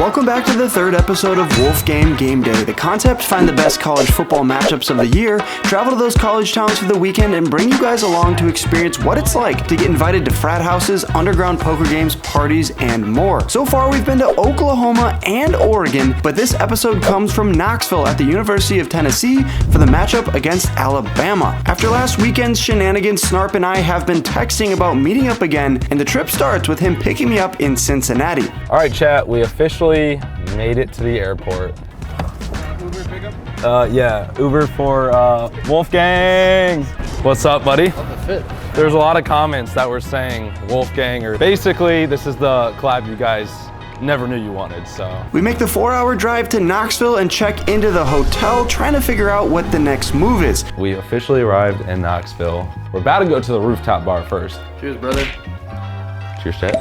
Welcome back to the third episode of Wolfgang Gameday. The concept: find the best college football matchups of the year, travel to those college towns for the weekend, and bring you guys along to experience what it's like to get invited to frat houses, underground poker games, parties, and more. So far, we've been to Oklahoma and Oregon, but this episode comes from Knoxville at the University of Tennessee for the matchup against Alabama. After last weekend's shenanigans, Snarp and I have been texting about meeting up again, and the trip starts with him picking me up in Cincinnati. All right, chat, we officially made it to the airport. Uber pickup? Yeah, Uber for Wolfgang. What's up, buddy? There's a lot of comments that were saying Wolfgang, or basically this is the collab you guys never knew you wanted, so. We make the 4-hour drive to Knoxville and check into the hotel, trying to figure out what the next move is. We officially arrived in Knoxville. We're about to go to the rooftop bar first. Cheers, brother. Cheers, chat.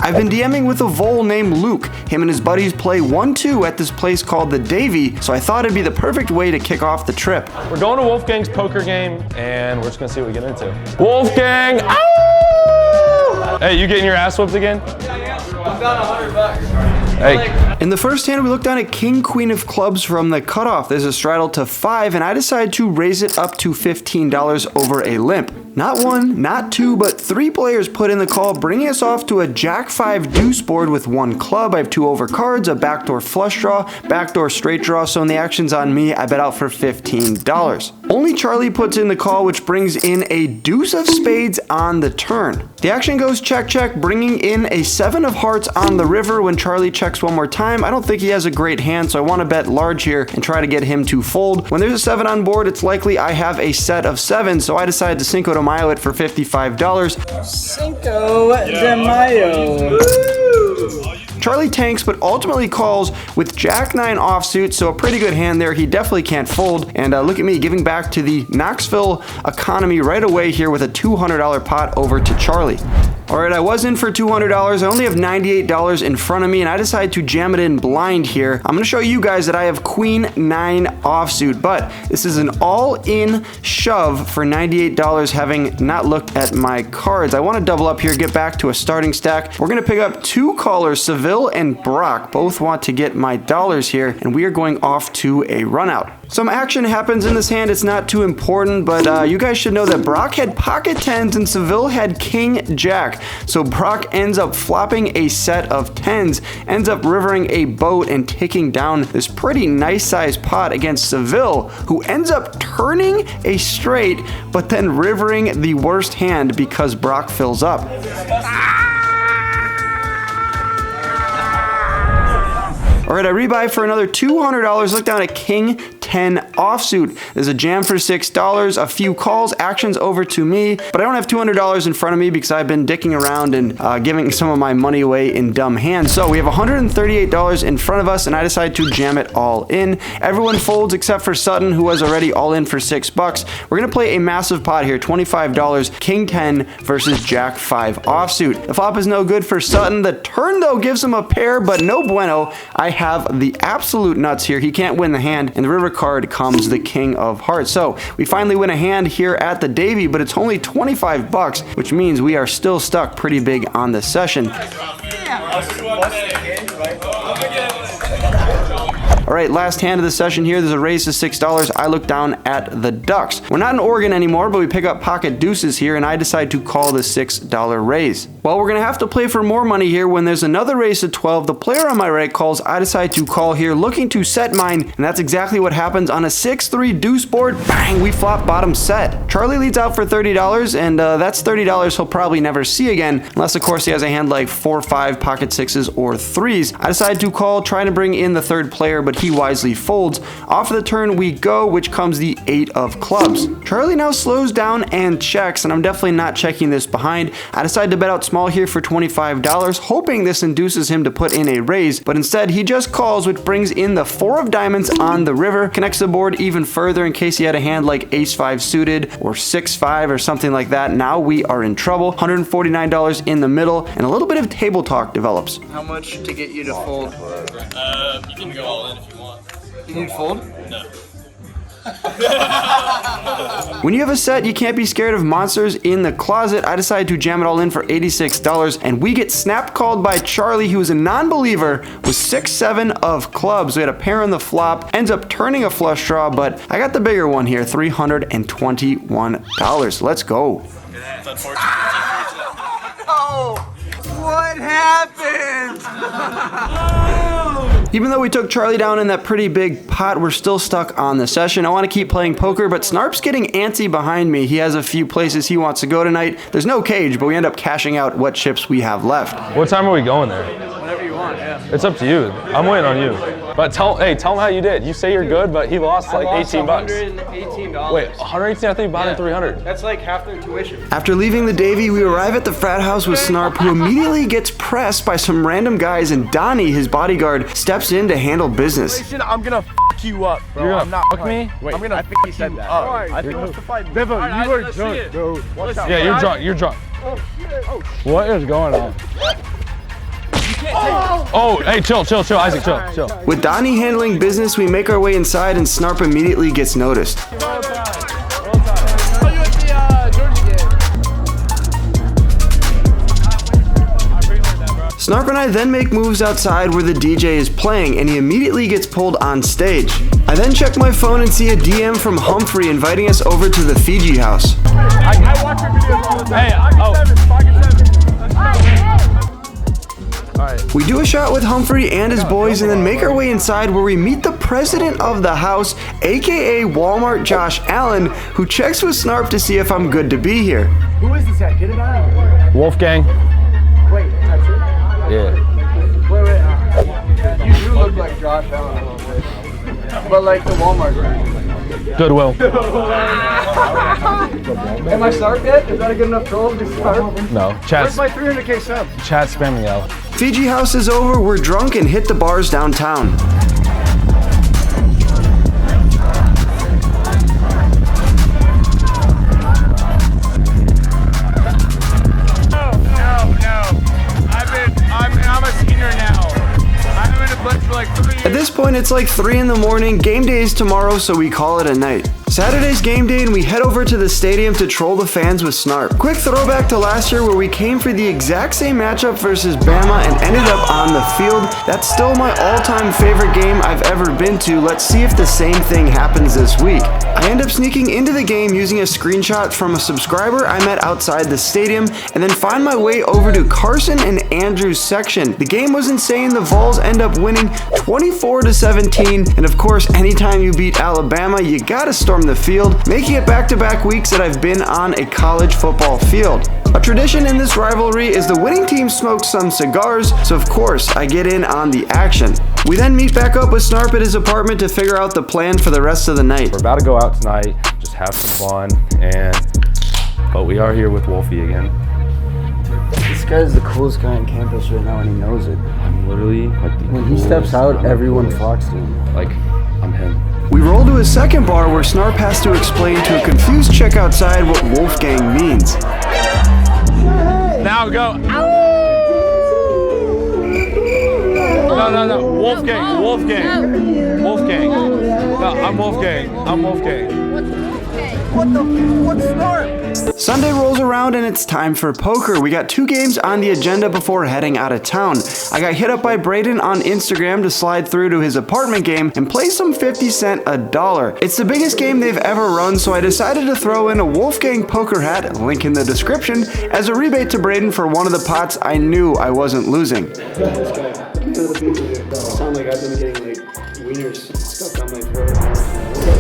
I've been DMing with a Vol named Luke. Him and his buddies play 1-2 at this place called the Davy, so I thought it'd be the perfect way to kick off the trip. We're going to Wolfgang's poker game, and we're just gonna see what we get into. Wolfgang! Ow! Hey, you getting your ass whooped again? Yeah. I'm down $100. Hey. In the first hand, we looked down at King Queen of Clubs from the cutoff. There's a straddle to 5, and I decided to raise it up to $15 over a limp. Not one, not two, but 3 players put in the call, bringing us off to a Jack 5 deuce board with 1 club. I have 2 over cards, a backdoor flush draw, backdoor straight draw, so when the action's on me, I bet out for $15. Only Charlie puts in the call, which brings in a deuce of spades on the turn. The action goes check, check, bringing in a 7 of hearts on the river when Charlie checks one more time. I don't think he has a great hand, so I want to bet large here and try to get him to fold. When there's a 7 on board, it's likely I have a set of 7s, so I decided to Cinco de Mayo it for $55. Cinco de Mayo. Charlie tanks, but ultimately calls with Jack 9 offsuit, so a pretty good hand there. He definitely can't fold. And look at me giving back to the Knoxville economy right away here with a $200 pot over to Charlie. All right, I was in for $200. I only have $98 in front of me, and I decided to jam it in blind here. I'm gonna show you guys that I have Queen 9 offsuit, but this is an all-in shove for $98, having not looked at my cards. I wanna double up here, get back to a starting stack. We're gonna pick up 2 callers, Seville and Brock. Both want to get my dollars here, and we are going off to a run out. Some action happens in this hand. It's not too important, but you guys should know that Brock had pocket 10s and Seville had King Jack. So Brock ends up flopping a set of 10s, ends up rivering a boat and taking down this pretty nice sized pot against Seville, who ends up turning a straight, but then rivering the worst hand because Brock fills up. All right, I rebuy for another $200. Look down at King 10 offsuit. There's a jam for $6, a few calls, actions over to me, but I don't have $200 in front of me because I've been dicking around and giving some of my money away in dumb hands. So we have $138 in front of us, and I decide to jam it all in. Everyone folds except for Sutton, who was already all in for $6. We're gonna play a massive pot here, $25, King 10 versus Jack 5 offsuit. The flop is no good for Sutton. The turn, though, gives him a pair, but no bueno. I have the absolute nuts here. He can't win the hand, and the river card comes the King of Hearts. So we finally win a hand here at the Davy, but it's only $25, which means we are still stuck pretty big on the session. All right, last hand of the session here. There's a raise to $6. I look down at the Ducks. We're not in Oregon anymore, but we pick up pocket deuces here, and I decide to call the $6 raise. Well, we're gonna have to play for more money here. When there's another raise to 12, the player on my right calls. I decide to call here, looking to set mine, and that's exactly what happens on a 6-3 deuce board. Bang, we flop bottom set. Charlie leads out for $30, and that's $30 he'll probably never see again, unless of course he has a hand like 4, 5, pocket 6s, or 3s. I decide to call, trying to bring in the third player, but he wisely folds. Off of the turn we go, which comes the 8 of clubs. Charlie now slows down and checks, and I'm definitely not checking this behind. I decide to bet out small here for $25, hoping this induces him to put in a raise, but instead he just calls, which brings in the 4 of diamonds on the river, connects the board even further in case he had a hand like ace 5 suited or 6-5 or something like that. Now we are in trouble. $149 in the middle, and a little bit of table talk develops. How much to get you to fold? You can go all in if you want. You need to fold? No. When you have a set, you can't be scared of monsters in the closet. I decided to jam it all in for $86, and we get snap called by Charlie, who is a non-believer, with 6-7 of clubs. We had a pair on the flop, ends up turning a flush draw, but I got the bigger one here, $321. Let's go. Oh, what happened? Even though we took Charlie down in that pretty big pot, we're still stuck on the session. I want to keep playing poker, but Snarp's getting antsy behind me. He has a few places he wants to go tonight. There's no cage, but we end up cashing out what chips we have left. What time are we going there? Whatever you want, yeah. It's up to you. I'm waiting on you. But tell him how you did. You say you're good, but he lost like 18 bucks. $118. Wait, 118? I think you bought in 300. That's like half their tuition. After leaving the Davy, we arrive at the frat house with Snarp, who immediately gets pressed by some random guys, and Donnie, his bodyguard, steps in to handle business. I'm gonna you up, bro. You're gonna I'm not fuck me? Wait, I'm gonna I think he said that. I think it's the fight. Bevo, you were drunk, bro. Watch out. Yeah, you're drunk. You're drunk. Oh, shit. Oh, What is going on? Oh, hey, chill, Isaac, chill. With Donnie handling business, we make our way inside, and Snarp immediately gets noticed. Snarp and I then make moves outside where the DJ is playing, and he immediately gets pulled on stage. I then check my phone and see a DM from Humphrey inviting us over to the FIJI House. I watch your videos all the time. Alright. We do a shot with Humphrey and his boys and then make our way inside where we meet the president of the house, aka Walmart Josh Allen, who checks with Snarp to see if I'm good to be here. Who is this at? Get it out. Wolfgang. Wait, that's it? Yeah. Wait. You do look like Josh Allen a little bit. But like the Walmart guy. Goodwill. Am I Snarp yet? Is that a good enough troll to Snarp? No. Where's my 300K subs? Chat spamming out. FIJI House is over, we're drunk and hit the bars downtown. I'm a senior now. I've been in a bunch for like 3 years. At this point, it's like 3 in the morning. Game day is tomorrow, so we call it a night. Saturday's game day, and we head over to the stadium to troll the fans with Snarp. Quick throwback to last year where we came for the exact same matchup versus Bama and ended up on the field. That's still my all-time favorite game I've ever been to. Let's see if the same thing happens this week. I end up sneaking into the game using a screenshot from a subscriber I met outside the stadium, and then find my way over to Carson and Andrew's section. The game was insane. The Vols end up winning 24-17, and of course, anytime you beat Alabama, you gotta storm the field, making it back-to-back weeks that I've been on a college football field. A tradition in this rivalry is the winning team smokes some cigars, so of course I get in on the action. We then meet back up with Snarp at his apartment to figure out the plan for the rest of the night. We're about to go out tonight, just have some fun, but we are here with Wolfie again. This guy's the coolest guy on campus right now, and he knows it. I'm literally like the When he steps out, everyone flocks to him. Like, I'm him. We roll to his second bar where Snarp has to explain to a confused chick outside what Wolfgang means. Now go. No. Wolfgang. No, I'm Wolfgang. What's Snarp? Sunday rolls around and it's time for poker. We got 2 games on the agenda before heading out of town. I got hit up by Brayden on Instagram to slide through to his apartment game and play some 50 cent a dollar. It's the biggest game they've ever run, so I decided to throw in a Wolfgang poker hat, link in the description, as a rebate to Brayden for one of the pots I knew I wasn't losing. Sound like I've been getting like wieners stuck on my throat.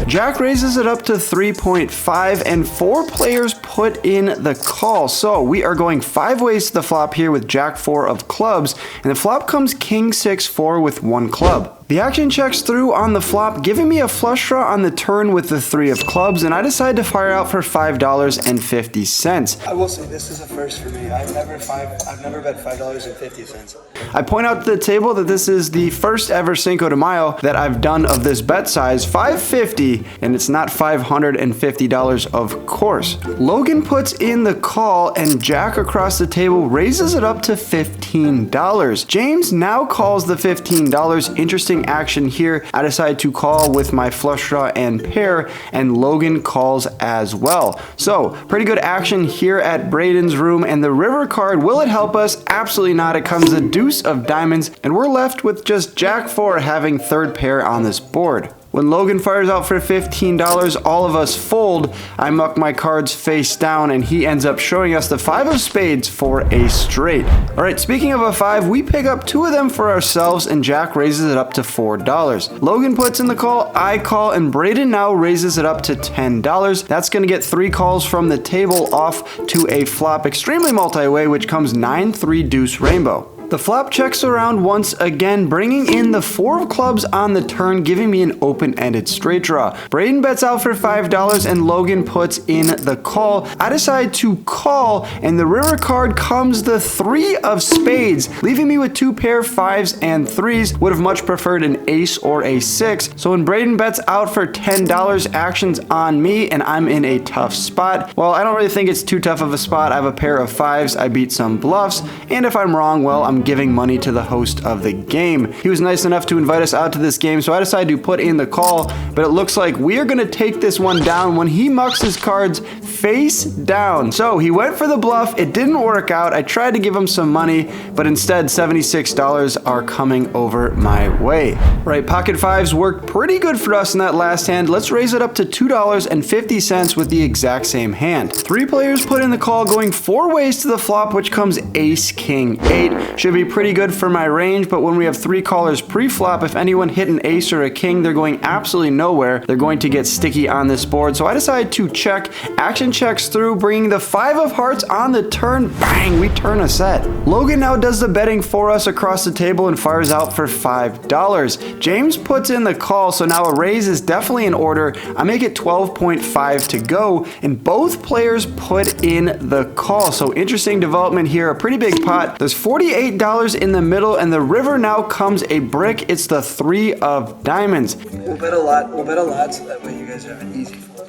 Jack raises it up to 3.5 and 4 players put in the call. So we are going 5 ways to the flop here with Jack 4 of clubs, and the flop comes King 6-4 with 1 club. The action checks through on the flop, giving me a flush draw on the turn with the 3 of clubs, and I decide to fire out for $5.50. I will say this is a first for me. I've never bet $5.50. I point out to the table that this is the first ever Cinco de Mayo that I've done of this bet size, $5.50, and it's not $550, of course. Logan puts in the call, and Jack across the table raises it up to $15. James now calls the $15. Interesting interesting action here. I decide to call with my flush draw and pair, and Logan calls as well. So pretty good action here at Brayden's room, and the river card, will it help us? Absolutely not. It comes the deuce of diamonds, and we're left with just Jack 4 having third pair on this board. When Logan fires out for $15, all of us fold. I muck my cards face down, and he ends up showing us the 5 of spades for a straight. All right, speaking of a 5, we pick up 2 of them for ourselves, and Jack raises it up to $4. Logan puts in the call, I call, and Brayden now raises it up to $10. That's going to get 3 calls from the table off to a flop extremely multi-way, which comes 9-3 deuce rainbow. The flop checks around once again, bringing in the 4 of clubs on the turn, giving me an open-ended straight draw. Brayden bets out for $5 and Logan puts in the call. I decide to call, and the river card comes the 3 of spades, leaving me with 2 pair 5s and 3s. Would have much preferred an ace or a 6. So when Brayden bets out for $10, action's on me, and I'm in a tough spot. Well, I don't really think it's too tough of a spot. I have a pair of 5s, I beat some bluffs, and if I'm wrong, well, I'm giving money to the host of the game. He was nice enough to invite us out to this game, so I decided to put in the call, but it looks like we are going to take this one down when he mucks his cards face down. So he went for the bluff. It didn't work out. I tried to give him some money, but instead $76 are coming over my way. Right, pocket 5s worked pretty good for us in that last hand. Let's raise it up to $2.50 with the exact same hand. 3 players put in the call, going 4 ways to the flop, which comes ace, king, 8. Should be pretty good for my range, but when we have 3 callers pre-flop, if anyone hit an ace or a king, they're going absolutely nowhere. They're going to get sticky on this board. So I decided to check. Action checks through, bringing the 5 of hearts on the turn. Bang, we turn a set. Logan now does the betting for us across the table and fires out for $5. James puts in the call, so now a raise is definitely in order. I make it 12.5 to go, and both players put in the call. So interesting development here, a pretty big pot. There's $48 in the middle, and the river now comes a brick. It's the 3 of diamonds. We'll bet a lot so that way you guys have an easy fold.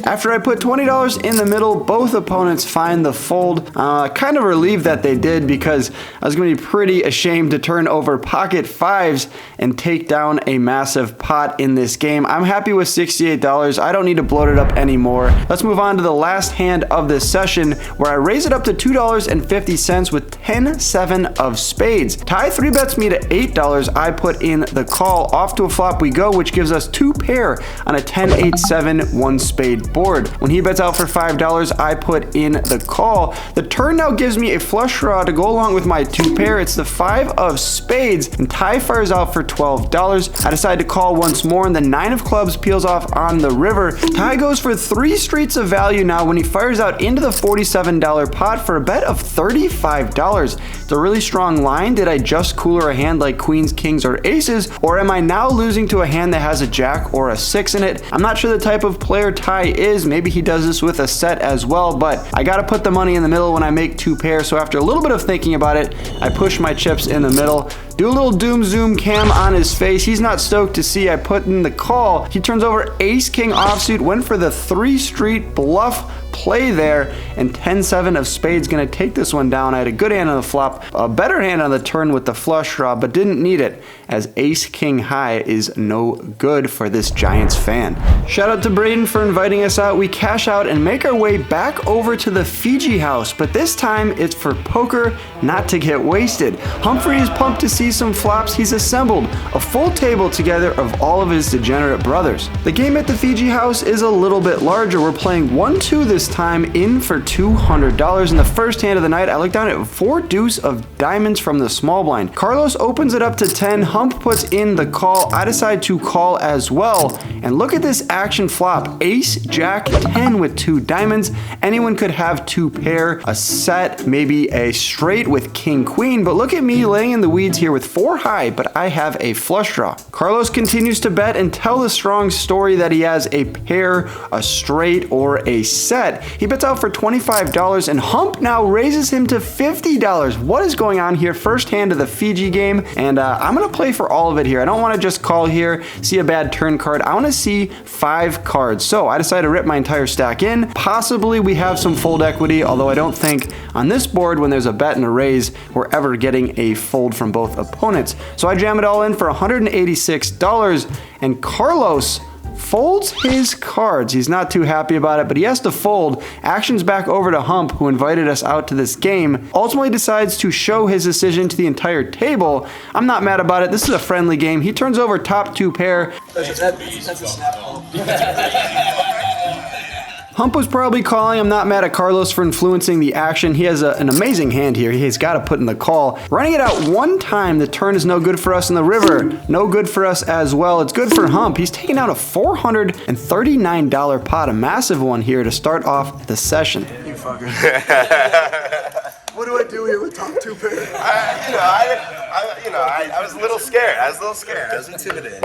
After I put $20 in the middle, both opponents find the fold. Kind of relieved that they did, because I was going to be pretty ashamed to turn over pocket 5s and take down a massive pot in this game. I'm happy with $68. I don't need to bloat it up anymore. Let's move on to the last hand of this session, where I raise it up to $2.50 with 10-7 of spades. Tie 3 bets me to $8. I put in the call. Off to a flop we go, which gives us 2 pair on a 10-8-7 1 spade board. When he bets out for $5, I put in the call. The turn now gives me a flush draw to go along with my 2 pair. It's the 5 of spades, and Ty fires out for $12. I decide to call once more, and the 9 of clubs peels off on the river. Ty goes for 3 streets of value now when he fires out into the $47 pot for a bet of $35. It's a really strong line. Did I just cooler a hand like queens, kings, or aces, or am I now losing to a hand that has a jack or a 6 in it? I'm not sure the type of player Ty is. Maybe he does this with a set as well, but I gotta put the money in the middle when I make 2 pairs. So after a little bit of thinking about it, I push my chips in the middle. Do a little doom zoom cam on his face. He's not stoked to see I put in the call. He turns over ace king offsuit, went for the 3 street bluff play there, and 10-7 of spades gonna take this one down. I had a good hand on the flop, a better hand on the turn with the flush draw, but didn't need it, as ace king high is no good for this Giants fan. Shout out to Brayden for inviting us out. We cash out and make our way back over to the FIJI House, but this time it's for poker, not to get wasted. Humphrey is pumped to see some flops. He's assembled a full table together of all of his degenerate brothers. The game at the FIJI House is a little bit larger. We're playing 1-2 this time, in for $200. In the first hand of the night, I look down at 4 deuce of diamonds from the small blind. Carlos opens it up to 10. Hump puts in the call. I decide to call as well, and look at this action flop. Ace, jack, 10 with 2 diamonds. Anyone could have 2 pair, a set, maybe a straight with king, queen, but look at me laying in the weeds here with 4 high, but I have a flush draw. Carlos continues to bet and tell the strong story that he has a pair, a straight, or a set. bet. He bets out for $25 and Hump now raises him to $50. What is going on here? First hand of the FIJI game, and I'm gonna play for all of it here. I don't wanna just call here, see a bad turn card. I wanna see 5 cards. So I decided to rip my entire stack in. Possibly we have some fold equity, although I don't think on this board when there's a bet and a raise, we're ever getting a fold from both opponents. So I jam it all in for $186, and Carlos folds his cards. He's not too happy about it, but he has to fold. Actions back over to Hump, who invited us out to this game. Ultimately decides to show his decision to the entire table. I'm not mad about it. This is a friendly game. He turns over top 2 pair. That's a snap ball. Hump was probably calling. I'm not mad at Carlos for influencing the action. He has an amazing hand here. He's got to put in the call. Running it out one time, the turn is no good for us in the river. No good for us as well. It's good for Hump. He's taking out a $439 pot, a massive one here to start off the session. You fucker. What do I do here with top 2 pair? I was a little scared. I was intimidated.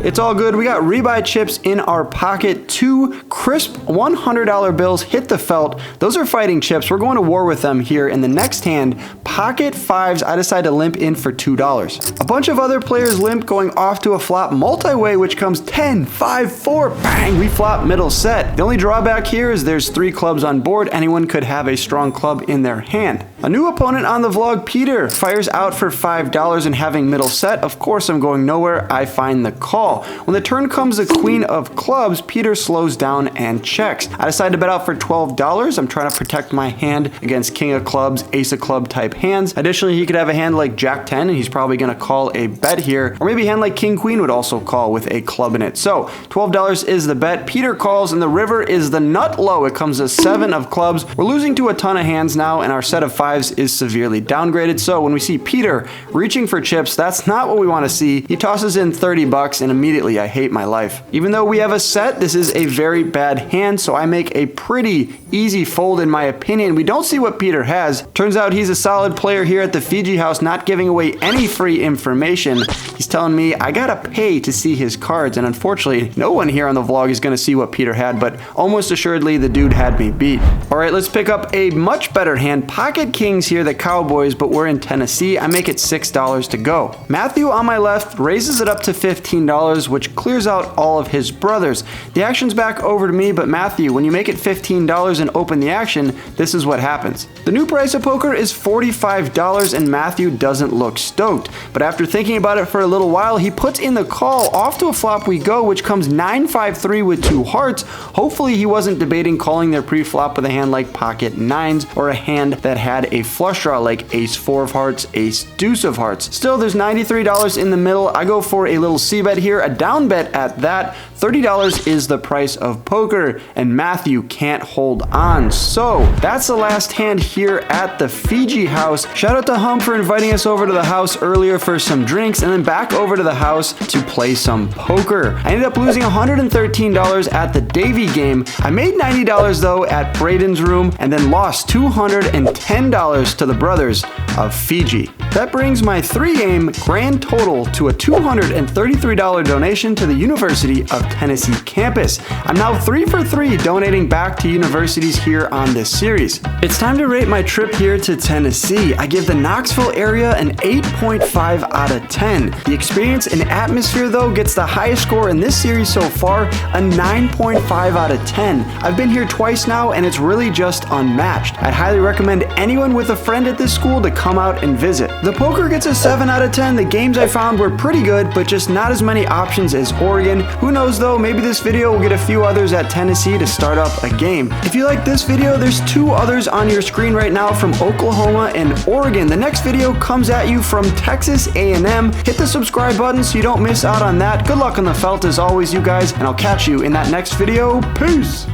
It's all good. We got rebuy chips in our pocket. 2 crisp $100 bills hit the felt. Those are fighting chips. We're going to war with them here. In the next hand, pocket 5s. I decide to limp in for $2. A bunch of other players limp, going off to a flop multi-way, which comes 10, 5, 4. Bang! We flop middle set. The only drawback here is there's 3 clubs on board. Anyone could have a strong club in their hand. A new opponent on the vlog, Peter, fires out for $5 and having middle set. Of course, I'm going nowhere. I find the call. When the turn comes the queen of clubs, Peter slows down and checks. I decide to bet out for $12. I'm trying to protect my hand against king of clubs, ace of club type hands. Additionally, he could have a hand like jack 10 and he's probably going to call a bet here. Or maybe a hand like king queen would also call with a club in it. So $12 is the bet. Peter calls and the river is the nut low. It comes a 7 of clubs. We're losing to a ton of hands now and our set of 5s is severely downgraded. So when we see Peter reaching for chips, that's not what we want to see. He tosses in $30 and immediately I hate my life. Even though we have a set, this is a very bad hand, so I make a pretty easy fold in my opinion. We don't see what Peter has. Turns out he's a solid player here at the FIJI House, not giving away any free information. He's telling me I gotta pay to see his cards, and unfortunately, no one here on the vlog is gonna see what Peter had, but almost assuredly the dude had me beat. All right, let's pick up a much better hand. Pocket kings here, the Cowboys, but we're in Tennessee. I make it $6 to go. Matthew on my left raises it up to $15, which clears out all of his brothers. The action's back over to me, but Matthew, when you make it $15 and open the action, this is what happens. The new price of poker is $45 and Matthew doesn't look stoked. But after thinking about it for a little while, he puts in the call. Off to a flop we go, which comes 9-5-3 with 2 hearts. Hopefully he wasn't debating calling their pre-flop with a hand like pocket 9s or a hand that had a flush draw like ace 4 of hearts, ace deuce of hearts. Still, there's $93 in the middle. I go for a little C bet here, a down bet at that. $30 is the price of poker, and Matthew can't hold on. So that's the last hand here at the FIJI House. Shout out to Hum for inviting us over to the house earlier for some drinks, and then back over to the house to play some poker. I ended up losing $113 at the Davy Game. I made $90 though at Brayden's room, and then lost $210 to the brothers of FIJI. That brings my 3-game grand total to a $233 donation to the University of Tennessee campus. I'm now 3 for 3 donating back to universities here on this series. It's time to rate my trip here to Tennessee. I give the Knoxville area an 8.5 out of 10. The experience and atmosphere though gets the highest score in this series so far, a 9.5 out of 10. I've been here twice now and it's really just unmatched. I'd highly recommend anyone with a friend at this school to come out and visit. The poker gets a 7 out of 10. The games I found were pretty good, but just not as many options as Oregon. Who knows though, maybe this video will get a few others at Tennessee to start up a game. If you like this video, there's 2 others on your screen right now from Oklahoma and Oregon. The next video comes at you from Texas A&M. Hit the subscribe button so you don't miss out on that. Good luck on the felt as always, you guys, and I'll catch you in that next video. Peace!